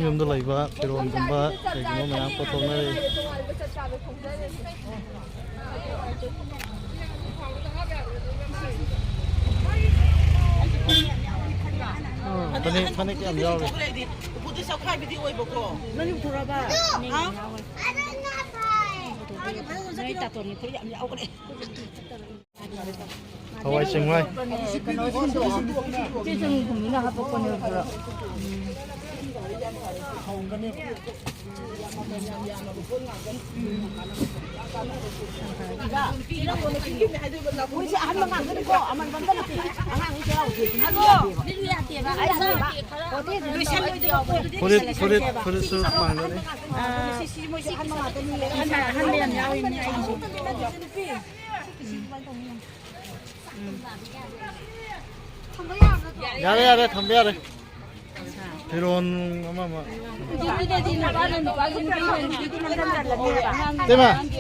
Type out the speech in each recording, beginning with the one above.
ꯌꯨꯝꯗ ꯂꯩꯕ ꯐꯤꯔꯣꯜꯒꯨꯝꯕ ꯀꯩꯒꯨꯝꯕ ꯃꯌꯥꯝ ꯄꯨꯊꯣꯛꯅꯔꯤ ꯐꯅꯦꯛ ꯌꯥꯝ ꯌꯥꯎꯔꯤ 우부도 섞아비디 오이버고. 너님 돌아봐. hawai chengwai Furit su mangga ni. Yare thambe yare. Firon ama.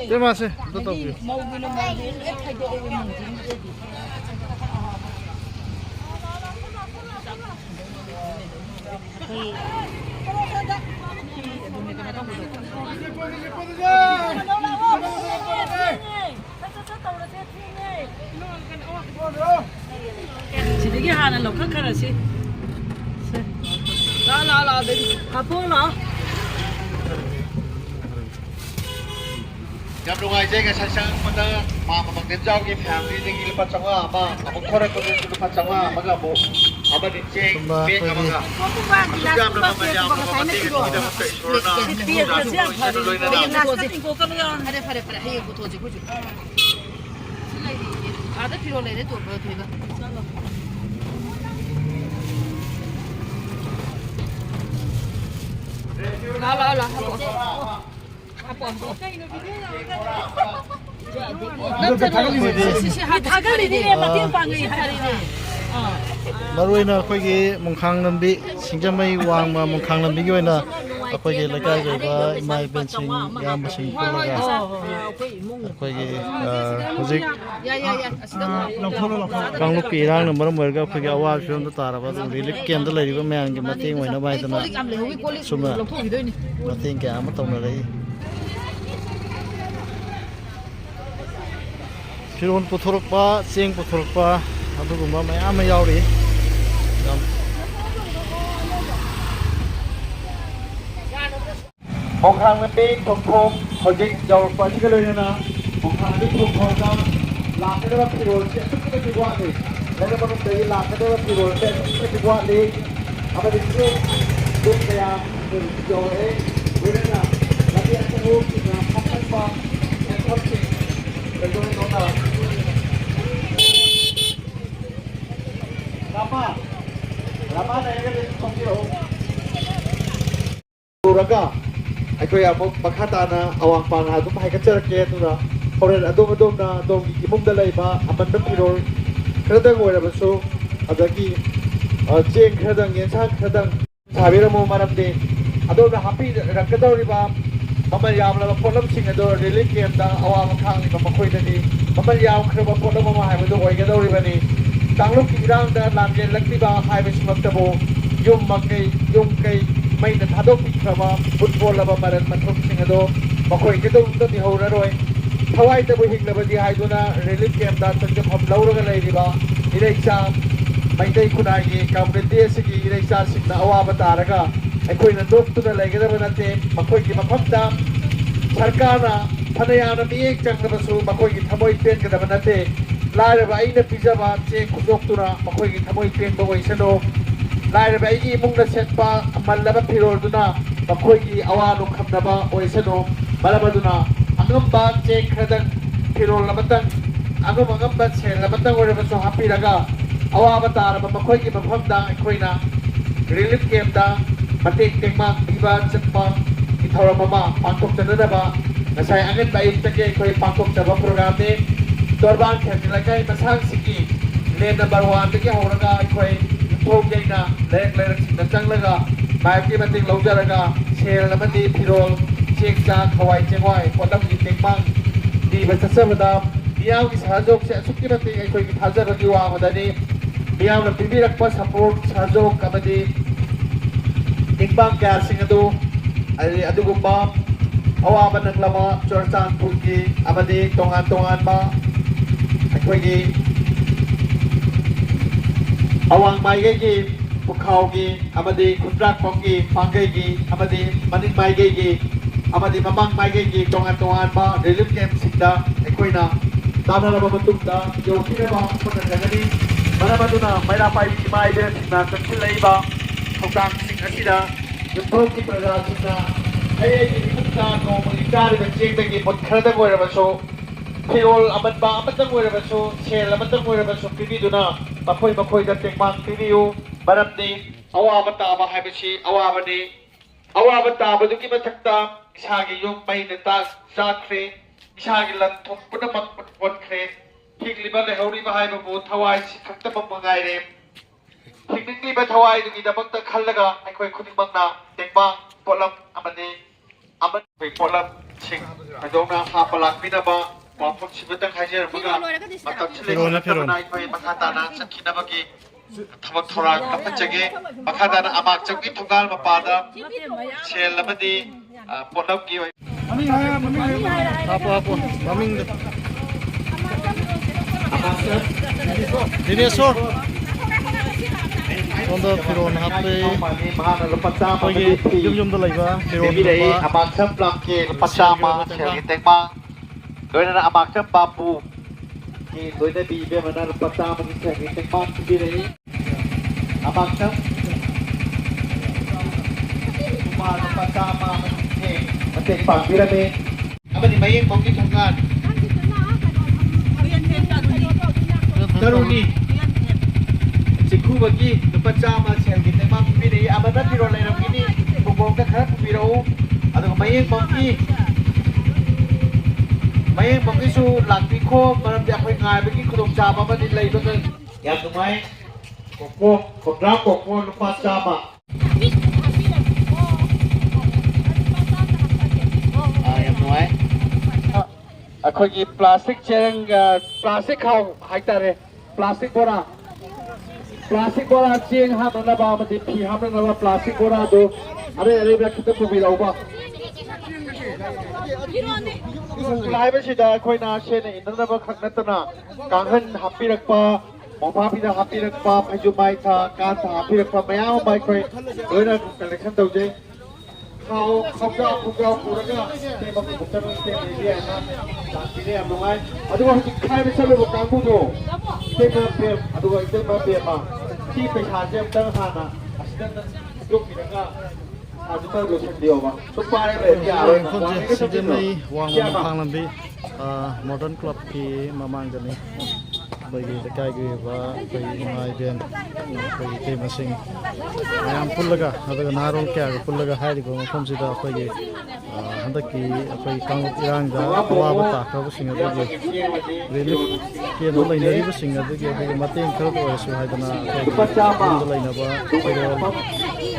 Tema se to to. 지들이 하나 놓고 가라지. 라, 가보나? Gặp đúng ai chơi cái sang mà bằng đến giao cái hàng đi đi lepas cangwa mà ông thôi có đi lepas cangwa mà gặp bộ apa đi chơi biết cái mà jam nó mà jam nó mà đi cái kita masuk corona ada pirolere tu betul lah apa Maruina akhoi mongkhang lambi singjamai wangma mongkhang lambi gi oina akhoi lakai gi ba mai benching yam sing pulaga akhoi gi hojik kanglup ki rang number merga akhoi gi awal film da taraba relief camp da leriba mayang gi mating oina bai dana suma mating ke ama tawna rei Firon puthorokpa cheng puthorokpa adugumba mayam yauri mongkhang lambi thom hojik jawpa ni galoi na mongkhang lambi thom na lakhe da pirol che tukku ki wa ni lele ba te lakhe da pirol che tukku ki wa ni apa di se duk ya jo e wirena lagi atu ki na phakai pa thom ki do no na Lama na yung kongkiro. Turaga, ay ko yung magkata na awang pang adong mahikatsara kaya ito na Horen adong na adong imong dalay ba aman na pirol kadang wala ba so adagi jeng kadang yensan kadang sabi na mo maramde adong na happy rakadaw riba mamayam na polam sing adong relief game da awang kang iba makoy na ni mamayam kraba polam mamahay mo doon kadaw riba ni Tanglok kirang da lamjen lakti ba highway sumagtabo yung kay may nathadok ikrama football laba maran mathok singado makoy kidong to di hora roy thawai tabo hinglaba di haiduna relief camp da tanjam hum lauraga lay diba ireisa may day kunagi community sigi ireisa signa awaba taraga akoy na dok to na laygada nate makoy ki maphamda sarkara phanayana biek changna basu makoy ki thamoy pen kada nate Lairaba ay na pizaba che kudok tuna makoy ki thamoy pen ba waisano Lairaba ay imong na set pa malaba pirol duna makoy ki awalo khamnaba waisano malaba duna angam ba che khadang pirol lamatang angam ba che lamatang ore ba so happy raga awaba taraba makoy ki mafam da akoy na relief camp da matik tekma iba chapa ithora mama pangkok tanada ba nasay angan ba itake akoy pangkok taba program ni Dorban kami lagi masang sigi lane number 1 lagi orang agak koi thong jai na lek sing na chang laga mai ki mating lo jaraga sel na mati pirol ꯆꯦꯡ ꯆꯥꯛ ꯍꯋꯥꯏ ꯆꯦꯡꯋꯥꯏ ꯄꯣꯠꯂꯝꯒꯤ ꯇꯦꯡꯃꯥꯡ ꯄꯤꯕ ꯆꯠꯆꯕꯗ ꯃꯤꯌꯥꯝꯒꯤ ꯁꯍꯖꯣꯛꯁꯦ ꯑꯁꯨꯛꯀꯤ ꯃꯇꯤꯛ ꯑꯩꯈꯣꯏꯒꯤ ꯊꯥꯖꯕꯒꯤ ꯋꯥꯡꯃꯗꯅꯤ ꯃꯤꯌꯥꯝꯅ ꯄꯤꯕꯤꯔꯛꯄ ꯁꯄꯣꯔꯠ ꯁꯍꯖꯣꯛ ꯑꯃꯗꯤ ꯇꯦꯡꯕꯥꯡ ꯀꯌꯥꯁꯤꯡ ꯑꯗꯨ ꯑꯗꯨꯒꯨꯝꯕ ꯑꯋꯥꯕ ꯅꯪꯂꯕ ꯆꯨꯔꯆꯥꯟꯄꯨꯔꯒꯤ ꯑꯃꯗꯤ ꯇꯣꯉꯥꯟ ꯇꯣꯉꯥꯟꯕ ꯑꯩꯈꯣꯏꯒꯤ ꯑꯋꯥꯡ ꯃꯥꯏꯀꯩꯒꯤ ꯄꯨꯈꯥꯎꯒꯤ ꯑꯃꯗꯤ ꯈꯨꯟꯗ꯭ꯔꯥꯛꯄꯝꯒꯤ ꯄꯥꯡꯒꯩꯒꯤ ꯑꯃꯗꯤ ꯃꯅꯤꯡ ꯃꯥꯏꯀꯩꯒꯤ ꯑꯃꯗꯤ ꯃꯃꯥꯡ ꯃꯥꯏꯀꯩꯒꯤ ꯇꯣꯉꯥꯟ ꯇꯣꯉꯥꯟꯕ ꯔꯤꯂꯤꯐ ꯀꯦꯝꯞꯁꯤꯡꯗ ꯑꯩꯈꯣꯏꯅ ꯇꯥꯟꯅꯔꯕ ꯃꯇꯨꯡꯗ ꯌꯧꯈꯤꯅꯕ ꯍꯣꯠꯅꯖꯒꯅꯤ ꯃꯔꯝ ꯑꯗꯨꯅ ꯃꯩꯔꯥ ꯄꯥꯏꯕꯤ ꯏꯃꯥ ꯏꯕꯦꯜꯁꯤꯡꯅ ꯆꯠꯁꯤꯜꯂꯛꯏꯕ ꯊꯧꯗꯥꯡꯁꯤꯡ ꯑꯁꯤꯗ ꯌꯨꯝꯊꯣꯡꯒꯤ ꯄ꯭ꯔꯖꯥꯁꯤꯡꯅ ꯑꯩꯒꯤ ꯏꯃꯨꯡꯗ ꯅꯣꯡꯃꯒꯤ ꯆꯥꯔꯤꯕ ꯆꯦꯡꯗꯒꯤ ꯃꯨꯠ ꯈꯔꯗꯪ ꯑꯣꯏꯔꯕꯁꯨ ꯐꯤꯔꯣꯜ ꯑꯃꯟꯕ ꯑꯃꯇꯪ ꯑꯣꯏꯔꯕꯁꯨ ꯁꯦꯜ ꯑꯃꯇꯪ ꯑꯣꯏꯔꯕꯁꯨ ꯄꯤꯕꯤꯗꯨꯅ ꯃꯈꯣꯏꯗ ꯇꯦꯡꯕꯥꯡ ꯄꯤꯕꯤꯌꯨ ꯃꯔꯝꯗꯤ ꯑꯋꯥꯕ ꯇꯥꯕ ꯍꯥꯏꯕꯁꯤ ꯑꯋꯥꯕꯅꯤ ꯑꯋꯥꯕ ꯇꯥꯕꯗꯨꯒꯤ ꯃꯊꯛꯇ ꯏꯁꯥꯒꯤ ꯌꯨꯝ ꯃꯩꯅ ꯆꯥꯛꯈ꯭ꯔꯦ ꯏꯁꯥꯒꯤ ꯂꯟ ꯊꯨꯝ ꯄꯨꯝꯅꯃꯛ ꯃꯨꯠꯈ꯭ꯔꯦ ꯍꯤꯡꯂꯤꯕ ꯂꯩꯍꯧꯔꯤꯕ ꯍꯥꯏꯕꯕꯨ ꯊꯋꯥꯏꯁꯤ ꯈꯛꯇꯃꯛ ꯃꯉꯥꯏꯔꯦ ꯍꯤꯡꯅꯤꯡꯂꯤꯕ ꯊꯋꯥꯏꯗꯨꯒꯤꯗꯃꯛꯇ ꯈꯜꯂꯒ ꯑꯩꯈꯣꯏ ꯈꯨꯗꯤꯡꯃꯛꯅ ꯇꯦꯡꯕꯥꯡ ꯄꯣꯠꯂꯝ ꯑꯃꯗꯤ ꯄꯣꯠꯂꯝꯁꯤꯡ ꯊꯣꯏꯗꯣꯛꯅ ꯍꯥꯞꯄ ꯂꯥꯛꯄꯤꯅꯕ ꯋꯥꯐꯝꯁꯤꯃꯇꯪ ꯍꯥꯏꯖꯔꯝꯃꯒ ꯃꯇꯝꯁꯤ ꯂꯩꯁꯤꯜꯂꯛꯇꯕꯅ ꯑꯩꯈꯣꯏ ꯃꯈꯥ ꯇꯥꯅ ꯆꯠꯈꯤꯅꯕꯒꯤ ꯊꯕꯛ ꯊꯧꯔꯥꯡ ꯂꯧꯈꯠꯆꯒꯦ ꯃꯈꯥ ꯇꯥꯅ ꯑꯃꯥꯛꯆꯧꯒꯤ ꯊꯣꯡꯒꯥꯜ ꯃꯄꯥꯗ ꯁꯦꯜ ꯑꯃꯗꯤ ꯄꯣꯠꯂꯝꯒꯤ ꯍꯥꯞꯄꯣ ꯍꯥꯞꯄꯣ ꯃꯃꯤꯡꯗꯣ ꯗꯤꯅꯦꯁꯣꯔ ꯁꯣꯝꯗ ꯐꯤꯔꯣꯜ ꯍꯥꯞꯄꯦ ꯑꯩꯈꯣꯏꯒꯤ ꯌꯨꯝ ꯌꯨꯝꯗ ꯂꯩꯕ ꯐꯤꯔꯣꯜꯒꯨꯝꯕ ꯑꯃꯥꯛꯆꯝ ꯂꯥꯡꯀꯦ ꯂꯨꯄꯥ ꯆꯥꯝꯃ ꯁꯦꯜꯒꯤ ꯇꯦꯡꯕꯥꯡ ꯂꯣꯏꯅꯅ ꯑꯃꯥꯛꯆꯝ ꯕꯥꯄꯨ ꯂꯣꯏꯅꯕꯤ ꯏꯕꯦꯝꯃꯅ ꯂꯨꯄꯥ ꯆꯥꯝꯃꯒꯤ ꯁꯦꯜꯒꯤ ꯇꯦꯡꯕꯥꯡ ꯄꯤꯕꯤꯔꯛꯏ ꯑꯃꯥꯛꯆꯝ ꯂꯨꯄꯥ ꯆꯥꯝꯃ ꯃꯇꯦꯡ ꯄꯥꯡꯕꯤꯔꯝꯃꯤ ꯑꯃꯗꯤ ꯃꯌꯦꯡꯕꯝꯒꯤ ꯊꯣꯡꯒꯥꯟ ꯇꯔꯨꯅꯤ ꯆꯤꯡꯈꯨꯕꯒꯤ ꯂꯨꯄꯥ ꯆꯥꯝꯃ ꯁꯦꯜꯒꯤ ꯇꯦꯡꯕꯥꯡ ꯄꯤꯕꯤꯔꯛꯏ ꯑꯃꯅ ꯐꯤꯔꯣꯜ ꯂꯩꯔꯝꯈꯤꯅꯤ ꯈꯨꯡꯒꯣꯡꯗ ꯈꯔ ꯄꯨꯕꯤꯔꯛꯎ ꯑꯗꯨꯒ ꯃꯌꯦꯡꯕꯝꯒꯤꯁꯨ ꯂꯥꯛꯄꯤꯈꯣ ꯃꯔꯝꯗꯤ ꯑꯩꯈꯣꯏ ꯉꯥꯏꯕꯒꯤ ꯈꯨꯗꯣꯡꯆꯥꯕ ꯑꯃꯗꯤ ꯂꯩꯕꯅ ꯌꯥꯝ ꯅꯨꯡꯉꯥꯏ ꯀꯣꯝꯗ꯭ꯔꯥ ꯀꯣꯛꯄꯣ ꯂꯨꯄꯥ ꯆꯥꯝꯃ ꯌꯥꯝ ꯅꯨꯡꯉꯥꯏ ꯑꯩꯈꯣꯏꯒꯤ ꯄ꯭ꯂꯥꯁꯇꯤꯛ ꯆꯦꯔꯪ ꯄ꯭ꯂꯥꯁꯇꯤꯛ ꯈꯥꯎ ꯍꯥꯏꯇꯥꯔꯦ ꯄ꯭ꯂꯥꯁꯇꯤꯛ ꯕꯣꯔꯥ ꯆꯦꯡ ꯍꯥꯞꯅꯅꯕ ꯑꯃꯗꯤ ꯐꯤ ꯍꯥꯞꯅꯅꯕ ꯄ꯭ꯂꯥꯁꯇꯤꯛ ꯕꯣꯔꯥꯗꯨ ꯑꯔꯩ ꯑꯔꯩꯕ ꯈꯤꯇ ꯄꯨꯕꯤꯔꯛꯎꯕ ꯍꯥꯏꯕꯁꯤꯗ ꯑꯩꯈꯣꯏꯅ ꯁꯦꯠꯅ ꯏꯟꯅꯅꯕ ꯈꯛ ꯅꯠꯇꯅ ꯀꯥꯡꯈꯟ ꯍꯥꯞꯄꯤꯔꯛꯄ ꯃꯣꯝꯄꯥꯛꯐꯤꯗꯛ ꯍꯥꯞꯄꯤꯔꯛꯄ ꯐꯩꯖꯨꯞ ꯃꯥꯏꯊꯥ ꯀꯥꯟꯊꯥ ꯍꯥꯞꯄꯤꯔꯛꯄ ꯃꯌꯥꯝ ꯑꯃ ꯑꯩꯈꯣꯏ ꯂꯣꯏꯅ ꯀꯂꯦꯛꯁꯟ ꯇꯧꯖꯩ ꯈꯥꯎꯖꯥꯎ ꯄꯨꯔꯒ ꯌꯥꯝ ꯅꯨꯡꯉꯥꯏ ꯑꯗꯨꯒ ꯍꯧꯖꯤꯛ ꯈꯥꯏꯕ ꯆꯠꯂꯨꯕ ꯀꯥꯡꯕꯨꯗꯣ ꯏꯇꯩꯃ ꯄꯦꯝ ꯑꯗꯨꯒ ꯏꯇꯩꯃ ꯄꯦꯝꯃ ꯁꯤ ꯄꯩꯁꯥꯁꯦ ꯑꯝꯇꯪ ꯍꯥꯟꯅ ꯑꯁꯤꯗ ꯈꯨꯗꯣꯛꯄꯤꯔꯒ ꯑꯗꯨꯃ ꯂꯣꯏꯁꯤꯟꯕꯤꯌꯣꯕ ꯁꯨꯝ ꯄꯥꯏꯔ ꯂꯩꯔꯗꯤ ꯌꯥꯔꯣꯏ ꯃꯐꯝꯁꯦ ꯁꯤꯡꯖꯃꯩ ꯋꯥꯡꯃ ꯃꯈꯥꯡ ꯂꯝꯕꯤ ꯃꯣꯗꯔꯟ ꯀ꯭ꯂꯕꯀꯤ ꯃꯃꯥꯡꯗꯅꯤ ꯑꯩꯈꯣꯏꯒꯤ ꯂꯩꯀꯥꯏꯒꯤ ꯑꯣꯏꯕ ꯑꯩꯈꯣꯏ ꯏꯃꯥ ꯏꯕꯦꯟ ꯑꯩꯈꯣꯏꯒꯤ ꯏꯇꯩꯃꯁꯤꯡ ꯃꯌꯥꯝ ꯄꯨꯜꯂꯒ ꯑꯗꯨꯒ ꯅꯍꯥꯔꯣꯜ ꯀꯌꯥꯒ ꯄꯨꯜꯂꯒ ꯍꯥꯏꯔꯤꯕ ꯃꯐꯝꯁꯤꯗ ꯑꯩꯈꯣꯏꯒꯤ ꯍꯟꯗꯛꯀꯤ ꯑꯩꯈꯣꯏ ꯀꯥꯡꯂꯨꯞ ꯏꯔꯥꯡꯗ ꯑꯋꯥꯕ ꯇꯥꯈ꯭ꯔꯕꯁꯤꯡ ꯑꯗꯨꯒꯤ ꯔꯤꯂꯤꯐ ꯀꯦꯝꯗ ꯂꯩꯅꯔꯤꯕꯁꯤꯡ ꯑꯗꯨꯒꯤ ꯑꯩꯈꯣꯏꯒꯤ ꯃꯇꯦꯡ ꯈꯔꯗ ꯑꯣꯏꯔꯁꯨ ꯍꯥꯏꯗꯅ ꯑꯩꯈꯣꯏꯒꯤ ꯌꯨꯝꯗ ꯂꯩꯅꯕ ꯐꯤꯔꯣꯜ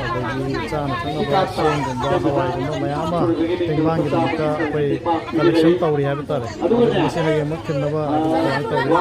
ꯑꯗꯒꯤ ꯆꯥꯅ ꯊꯛꯅꯕ ꯆꯦꯡꯒꯨꯝꯕ ꯍꯋꯥꯏꯒꯨꯝꯕ ꯃꯌꯥꯝ ꯑꯃ ꯇꯦꯡꯕꯥꯡꯒꯤꯗꯃꯛꯇ ꯑꯩꯈꯣꯏ ꯀꯂꯦꯛꯁꯟ ꯇꯧꯔꯤ ꯍꯥꯏꯕ ꯇꯥꯔꯦ ꯃꯁꯤ ꯍꯌꯦꯡꯃꯛ ꯊꯤꯟꯅꯕ ꯀꯩꯅꯣ ꯇꯧꯔꯤ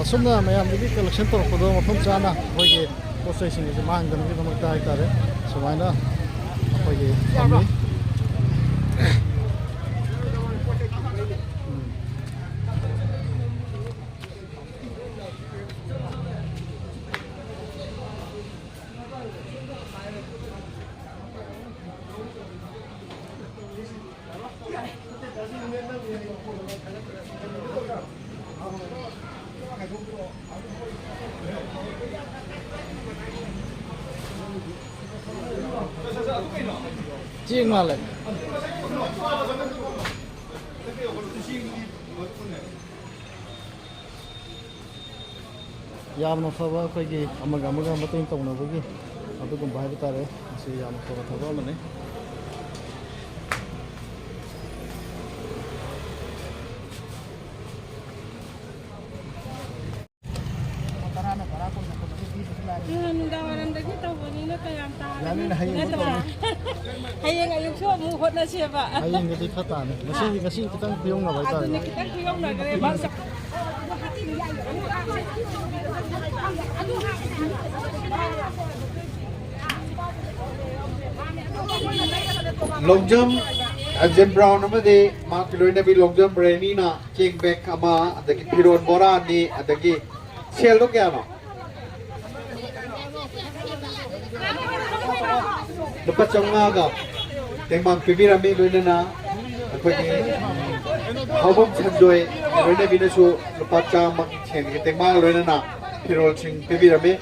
ꯑꯁꯨꯝꯅ ꯃꯌꯥꯝꯗꯒꯤ ꯀꯂꯦꯛꯁꯟ ꯇꯧꯔꯛꯄꯗꯣ ꯃꯐꯝ ꯆꯥꯅ ꯑꯩꯈꯣꯏꯒꯤ ꯄꯣꯠ ꯆꯩꯁꯤꯡꯁꯤ ꯃꯥꯡꯗꯅꯕꯒꯤꯗꯃꯛꯇ ꯍꯥꯏꯇꯥꯔꯦ ꯁꯨꯃꯥꯏꯅ ꯑꯩꯈꯣꯏꯒꯤ ꯊꯝꯃꯤ จริงมาเลยยามนับว่าใครกี่amagaมาติ้งตรงนั้นพวกกี้เอาไปกุมภาพันธ์ตาเลยสิยามนับว่ามันเนี่ยLalo na hayang ito na. Hayang ayong siya, muhot na siya ba? Hayang hindi kata na. Kasi kitang piyong na ba ito? Kita kuyong na, kaya ba sa... long jump Jim Brown namade ma kiloy na bi long jump reni na king back ama adagi piron bora ni adagi sel lo kya no dapat chonga ga tengmang pibira mi loy na akhoi ni hawbam chandoi loy na bi na su dapat cha mak chen tengmang loy na pirol sing pibira mi